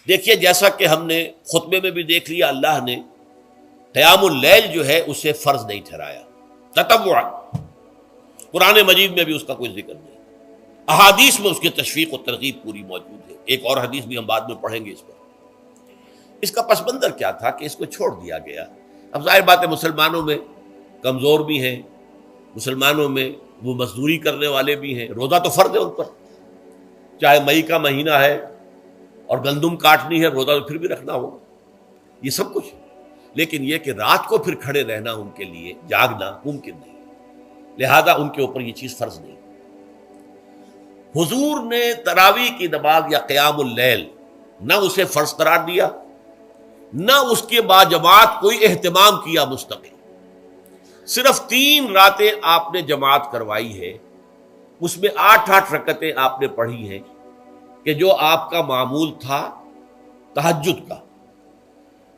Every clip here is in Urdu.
دیکھیے جیسا کہ ہم نے خطبے میں بھی دیکھ لیا، اللہ نے قیام اللیل جو ہے اسے فرض نہیں ٹھہرایا تطوعا، قرآن مجید میں بھی اس کا کوئی ذکر نہیں، احادیث میں اس کی تشویق و ترغیب پوری موجود ہے، ایک اور حدیث بھی ہم بعد میں پڑھیں گے اس پر۔ اس کا پس منظر کیا تھا کہ اس کو چھوڑ دیا گیا۔ اب ظاہر بات ہے مسلمانوں میں کمزور بھی ہیں، مسلمانوں میں وہ مزدوری کرنے والے بھی ہیں، روزہ تو فرض ہے ان پر، چاہے مئی کا مہینہ ہے اور گندم کاٹنی ہے، روزہ تو پھر بھی رکھنا ہوگا، یہ سب کچھ، لیکن یہ کہ رات کو پھر کھڑے رہنا ان کے لیے، جاگنا ممکن نہیں، لہذا ان کے اوپر یہ چیز فرض نہیں۔ حضور نے تراویح کی نماز یا قیام اللیل نہ اسے فرض قرار دیا، نہ اس کے بعد جماعت کوئی اہتمام کیا مستقل، صرف 3 راتیں آپ نے جماعت کروائی ہے، اس میں 8 رکعتیں آپ نے پڑھی ہیں کہ جو آپ کا معمول تھا تہجد کا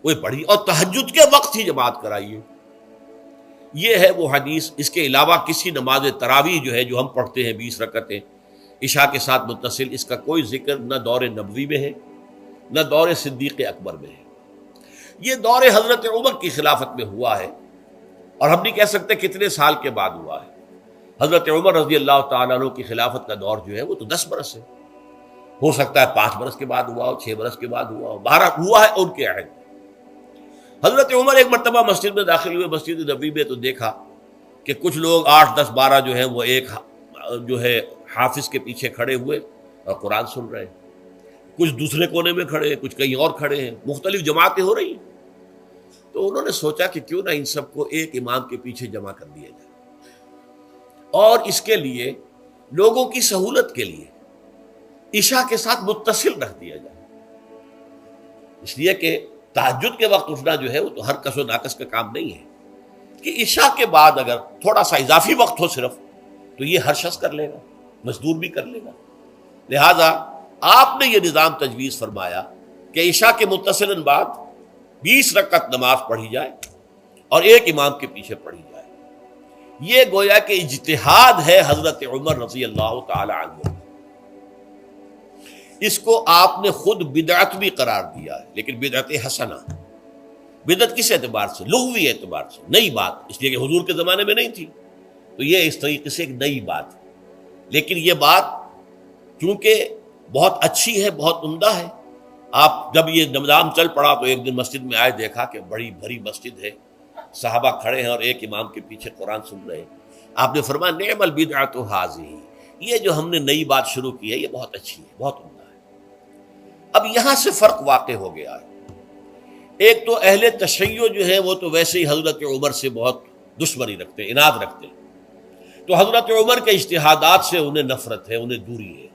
وہ پڑھی، اور تہجد کے وقت ہی جماعت کرائی ہے۔ یہ ہے وہ حدیث، اس کے علاوہ کسی نماز تراویح جو ہے جو ہم پڑھتے ہیں 20 رکعتیں عشاء کے ساتھ متصل، اس کا کوئی ذکر نہ دور نبوی میں ہے نہ دور صدیق اکبر میں ہے۔ یہ دور حضرت عمر کی خلافت میں ہوا ہے، اور ہم نہیں کہہ سکتے کتنے سال کے بعد ہوا ہے۔ حضرت عمر رضی اللہ تعالیٰ عنہ کی خلافت کا دور جو ہے وہ تو 10 برس ہے، ہو سکتا ہے 5 برس کے بعد ہوا ہو، 6 برس کے بعد ہوا ہو، 12 ہوا ہے ان کے عہد۔ حضرت عمر ایک مرتبہ مسجد میں داخل ہوئے، مسجد نبوی میں، تو دیکھا کہ کچھ لوگ 8 10 12 جو ہیں وہ ایک جو ہے حافظ کے پیچھے کھڑے ہوئے اور قرآن سن رہے ہیں، کچھ دوسرے کونے میں کھڑے ہیں، کچھ کہیں اور کھڑے ہیں، مختلف جماعتیں ہو رہی ہیں۔ تو انہوں نے سوچا کہ کیوں نہ ان سب کو ایک امام کے پیچھے جمع کر دیا جائے، اور اس کے لیے لوگوں کی سہولت کے لیے عشاء کے ساتھ متصل رکھ دیا جائے، اس لیے کہ تہجد کے وقت اٹھنا جو ہے وہ تو ہر کس و ناقص کا کام نہیں ہے، کہ عشاء کے بعد اگر تھوڑا سا اضافی وقت ہو صرف، تو یہ ہر شخص کر لے گا، مزدور بھی کر لے گا۔ لہذا آپ نے یہ نظام تجویز فرمایا کہ عشاء کے متصلاً بعد 20 رکعت نماز پڑھی جائے اور ایک امام کے پیچھے پڑھی جائے۔ یہ گویا کہ اجتہاد ہے حضرت عمر رضی اللہ تعالی عنہ، اس کو آپ نے خود بدعت بھی قرار دیا ہے، لیکن بدعت حسنہ۔ بدعت کس اعتبار سے؟ لغوی اعتبار سے، نئی بات، اس لیے کہ حضور کے زمانے میں نہیں تھی، تو یہ اس طریقے سے ایک نئی بات ہے، لیکن یہ بات چونکہ بہت اچھی ہے، بہت عمدہ ہے۔ آپ جب یہ نظام چل پڑا تو ایک دن مسجد میں آئے، دیکھا کہ بڑی بھری مسجد ہے، صحابہ کھڑے ہیں اور ایک امام کے پیچھے قرآن سن رہے ہیں۔ آپ نے فرمایا نعم البدعۃ ھذہ، یہ جو ہم نے نئی بات شروع کی ہے یہ بہت اچھی ہے، بہت عمدہ ہے۔ اب یہاں سے فرق واقع ہو گیا ہے۔ ایک تو اہل تشیع جو ہے وہ تو ویسے ہی حضرت عمر سے بہت دشمنی رکھتے ہیں، عناد رکھتے ہیں، تو حضرت عمر کے اجتہادات سے انہیں نفرت ہے، انہیں دوری ہے،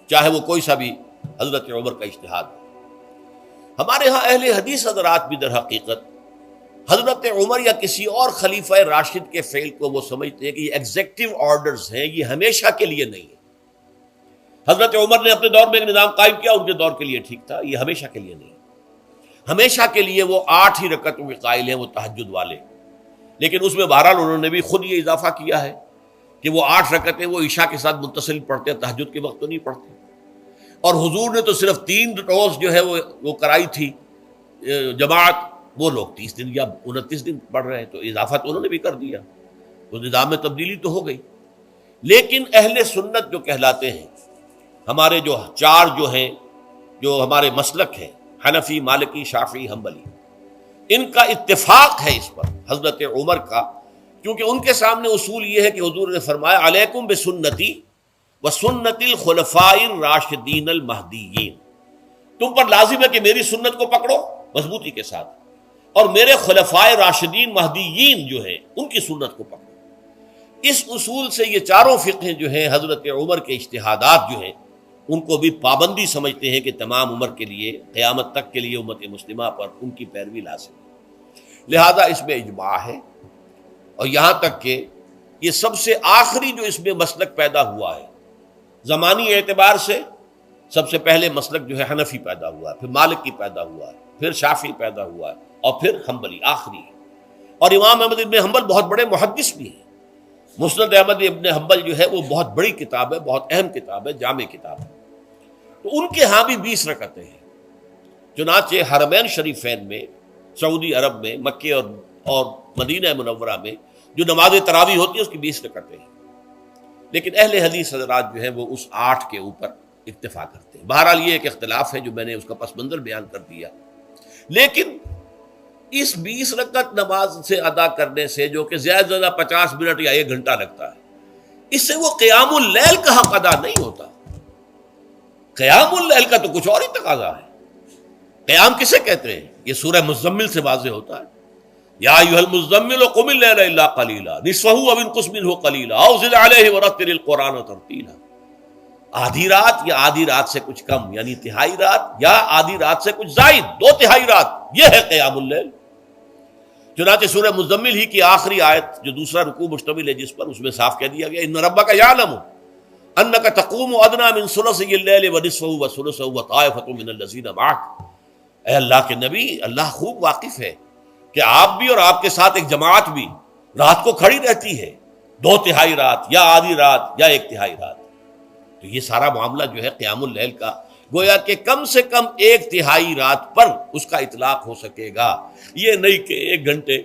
چاہے وہ کوئی سا بھی حضرت عمر کا اجتہاد ہو۔ ہمارے ہاں اہل حدیث حضرات بھی در حقیقت حضرت عمر یا کسی اور خلیفہ راشد کے فعل کو وہ سمجھتے ہیں کہ یہ ایگزیکٹو آرڈرز ہیں، یہ ہمیشہ کے لیے نہیں ہے۔ حضرت عمر نے اپنے دور میں ایک نظام قائم کیا، ان کے دور کے لیے ٹھیک تھا، یہ ہمیشہ کے لیے نہیں۔ ہمیشہ کے لیے وہ 8 ہی رکعتوں کے قائل ہیں، وہ تہجد والے، لیکن اس میں بہرحال انہوں نے بھی خود یہ اضافہ کیا ہے کہ وہ 8 رکعتیں وہ عشاء کے ساتھ متصل پڑھتے ہیں، تہجد کے وقت تو نہیں پڑھتے۔ اور حضور نے تو صرف 3 روز جو ہے وہ کرائی تھی جماعت، وہ لوگ 30 دن یا 29 دن پڑھ رہے ہیں، تو اضافہ تو انہوں نے بھی کر دیا، تو نظام میں تبدیلی تو ہو گئی۔ لیکن اہل سنت جو کہلاتے ہیں، ہمارے جو 4 جو ہیں، جو ہمارے مسلک ہیں، حنفی، مالکی، شافعی، حنبلی، ان کا اتفاق ہے اس پر حضرت عمر کا، کیونکہ ان کے سامنے اصول یہ ہے کہ حضور نے فرمایا علیکم بسنتی وسنت الخلفاء الراشدین المہدیین، تم پر لازم ہے کہ میری سنت کو پکڑو مضبوطی کے ساتھ، اور میرے خلفاء راشدین مہدیین جو ہیں ان کی سنت کو پکڑو۔ اس اصول سے یہ 4 فقہیں جو ہیں حضرت عمر کے اجتہادات جو ہیں ان کو بھی پابندی سمجھتے ہیں کہ تمام عمر کے لیے، قیامت تک کے لیے امت مسلمہ پر ان کی پیروی لازم ہے، لہذا اس میں اجماع ہے۔ اور یہاں تک کہ یہ سب سے آخری جو اس میں مسلک پیدا ہوا ہے زمانی اعتبار سے، سب سے پہلے مسلک جو ہے حنفی پیدا ہوا ہے، پھر مالکی پیدا ہوا ہے، پھر شافعی پیدا ہوا ہے، اور پھر حنبلی آخری ہے۔ اور امام احمد ابن حنبل بہت بڑے محدث بھی ہیں، مسند احمد ابن حنبل جو ہے وہ بہت بڑی کتاب ہے، بہت اہم کتاب ہے، جامع کتاب ہے، تو ان کے ہاں بھی 20 رکعتیں ہیں، چنانچہ حرمین شریفین میں، سعودی عرب میں، مکے اور مدینہ منورہ میں جو نماز تراویح ہوتی ہے اس کی 20 رکعتیں ہیں، لیکن اہل حدیث حضرات جو ہیں وہ اس 8 کے اوپر اکتفا کرتے ہیں۔ بہرحال یہ ایک اختلاف ہے جو میں نے اس کا پس منظر بیان کر دیا، لیکن اس 20 رکعت نماز سے ادا کرنے سے، جو کہ زیادہ سے زیادہ 50 منٹ یا 1 گھنٹہ لگتا ہے، اس سے وہ قیام اللیل کا حق ادا نہیں ہوتا۔ قیام اللیل کا تو کچھ اور ہی تقاضا ہے۔ قیام کسے کہتے ہیں؟ یہ سورہ مزمل سے واضح ہوتا ہے، یا ایھا المزمل قم اللیل الا قلیلا نصفہ او انقص منہ قلیلا او زد علیہ ورتل القرآن ترتیلا۔ آدھی رات یا آدھی رات سے کچھ کم، یعنی تہائی رات، یا آدھی رات سے کچھ زائد، 2/3 رات، یہ ہے قیام اللیل۔ چنانچہ سورہ مزمل ہی کی آخری آیت جو دوسرا رکوع مشتمل ہے جس پر، اس میں صاف کہہ دیا گیا ان ربک یعلم انک تقوم ادنی من ثلثی اللیل ونصفہ وثلثہ وطائفۃ من الذین معک۔ اے اللہ کے نبی، اللہ خوب واقف ہے کہ آپ بھی اور آپ کے ساتھ ایک جماعت بھی رات کو کھڑی رہتی ہے، 2/3 رات یا آدھی رات یا 1/3 رات۔ تو یہ سارا معاملہ جو ہے قیام اللیل کا، گویا کہ کم سے کم 1/3 رات پر اس کا اطلاق ہو سکے گا، یہ نہیں کہ 1 گھنٹے۔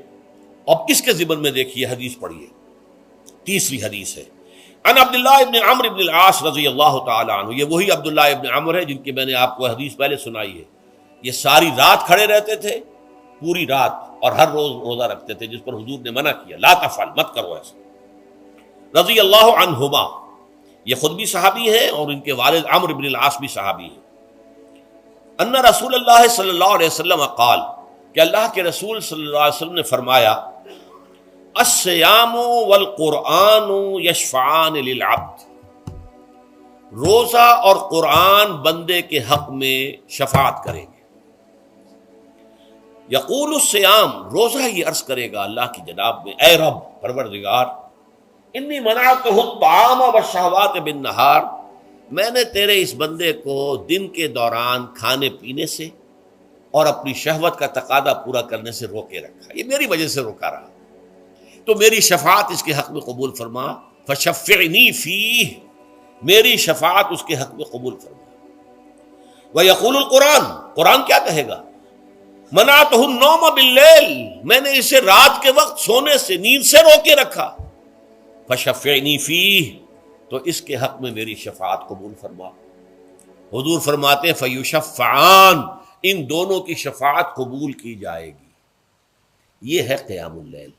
اب اس کے ضمن میں دیکھیے حدیث پڑھیے، تیسری حدیث ہے ان عبداللہ ابن عمرو ابن العاص رضی اللہ تعالی عنہ۔ یہ وہی عبداللہ ابن عمرو ہے جن کی میں نے آپ کو حدیث پہلے سنائی ہے۔ یہ ساری رات کھڑے رہتے تھے، پوری رات، اور ہر روز روزہ رکھتے تھے، جس پر حضور نے منع کیا، لا تفعل، مت کرو ایسا۔ رضی اللہ عنہما، یہ خود بھی صحابی ہیں اور ان کے والد عمرو بن العاص بھی صحابی ہیں۔ ان رسول اللہ صلی اللہ علیہ وسلم قال، کہ اللہ کے رسول صلی اللہ علیہ وسلم نے فرمایا، الصیام والقرآن یشفعان للعبد، روزہ اور قرآن بندے کے حق میں شفاعت کریں گے۔ یقول الصیام، روزہ یہ عرض کرے گا اللہ کی جناب میں، اے رب پروردگار، انی منعتہ الطعام والشہوات بالنہار، میں نے تیرے اس بندے کو دن کے دوران کھانے پینے سے اور اپنی شہوت کا تقاضا پورا کرنے سے روکے رکھا، یہ میری وجہ سے روکا رہا، تو میری شفاعت اس کے حق میں قبول فرما، فشفعنی فیہ، میری شفاعت اس کے حق میں قبول فرما۔ ویقول القرآن، قرآن کیا کہے گا؟ منعتہ النوم باللیل، میں نے اسے رات کے وقت سونے سے، نیند سے روکے رکھا، فشفعنی فیہ، تو اس کے حق میں میری شفاعت قبول فرما۔ حضور فرماتے ہیں فیشفعان، ان دونوں کی شفاعت قبول کی جائے گی۔ یہ ہے قیام اللیل۔